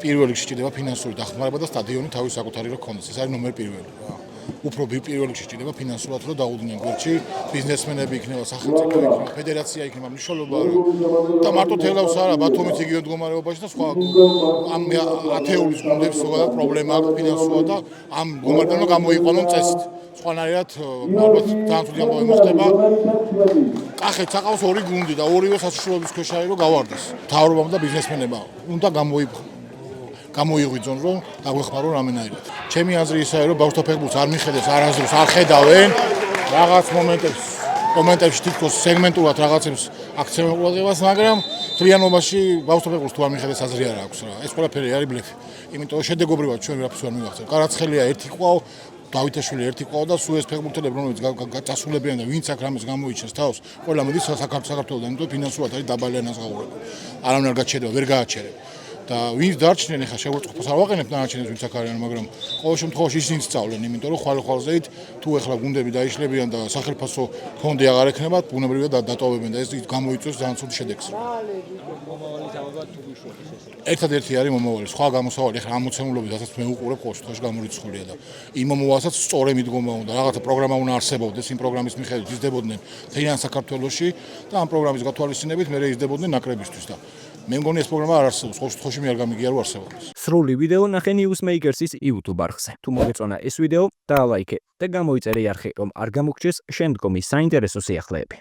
პირველ რიგში ჭირდება ფინანსური დახმარება და სტადიონი თავის საკუთარი რო ქონდეს. ეს არის ნომერ პირველი. უფრო პირველ რიგში ჭირდება ფინანსურად რომ დაუდგნენ გვერდში, ბიზნესმენები იქნება, სახელმწიფო იქნება, ფედერაცია იქნება, მნიშვნელობა და მარტო თელავს არა, ბათუმის იგივე მდგომარეობაში და სხვა ამ ათეულის გუნდებს ზოგადად პრობლემა აქვს ფინანსურად და ამ მდგომარეობამ გამოიყვანონ წესით. სხვანაირად ალბათ ძალიან ცუდი ამბავი მოხდება. კახეთს აყავს ორი გუნდი და ორივე საშიშროების ქვეშ არის რომ გავარდეს. მთავრობამ და ბიზნესმენებმა უნდა გამოიღვიძონ რომ დაგვეხმარონ რამენაირად. ჩემი აზრი ისაა რომ ბავშვთა ფეხბურთს არ მიხედავს არასდროს არ ხედავენ რაღაც მომენტებში თითქოს სეგმენტულად რაღაცებს აქცევენ ყურადღებას, მაგრამ თლიანობაში ბავშვთა ფეხბურთს თუ არ მიხედავს აზრი არ აქვს რა. ეს ყველაფერი არის ბლეფი. იმიტომ შედეგობრივად ჩვენ ვერაფერს ვერ მივახცევთ. კარაცხელია ერთი ყვალ დავითაშვილი ერთი ყვალ და სულ ეს ფეხბურთელები რომლებიც გაწასულებიან და ვინც აქ რამეს გამოიჩენს თავს, ყველა მოდის საქართველოსთან, იმიტომ ფინანსურად არის დაბალი ანაზღაურება. არავინ არ გაჩერდება, ვერ გააჩერებ. და ვინც დარჩნენ ახლა შეურაცხყოფას არ ვაყენებ დანარჩენებს ვინც აქ არიან, მაგრამ ყოველ შემთხვევაში ისინი სწავლენ, იმიტომ რომ ხვალ-ხვალზეით თუ ახლა გუნდები დაიშლებიან და სახელმწიფო ფონდი აღარ ექნება, ბუნებრივია დატოვებენ და ეს გამოიწვევს ძალიან ცუდი შედეგს. ერთადერთი არის მომავალი, სხვა გამოსავალი ახლა ამ მოცემულობით, რასაც მე უყურებ ყოველ შემთხვევაში გამორიცხულია და იმ მომავალსაც სწორი მიდგომა უნდა, რაღაცა პროგრამა უნდა არსებობდეს, იმ პროგრამის მიხედვით იზრდებოდნენ მთლიან საქართველოში და ამ პროგრამის გათვალისწინებით მე იზრდებოდნენ ნაკრებისთვის და მე მგონი ეს პროგრამა არ არსებობს, ყოველ შემთხვევაში მე არ გამიგია რომ არსებობს. სრული ვიდეო ნახე Newsmakers-ის YouTube არხზე. თუ მოგეწონა ეს ვიდეო, დაალაიქე და გამოიწერე არხი, რომ არ გამოგჩეს შემდგომი საინტერესო სიახლეები.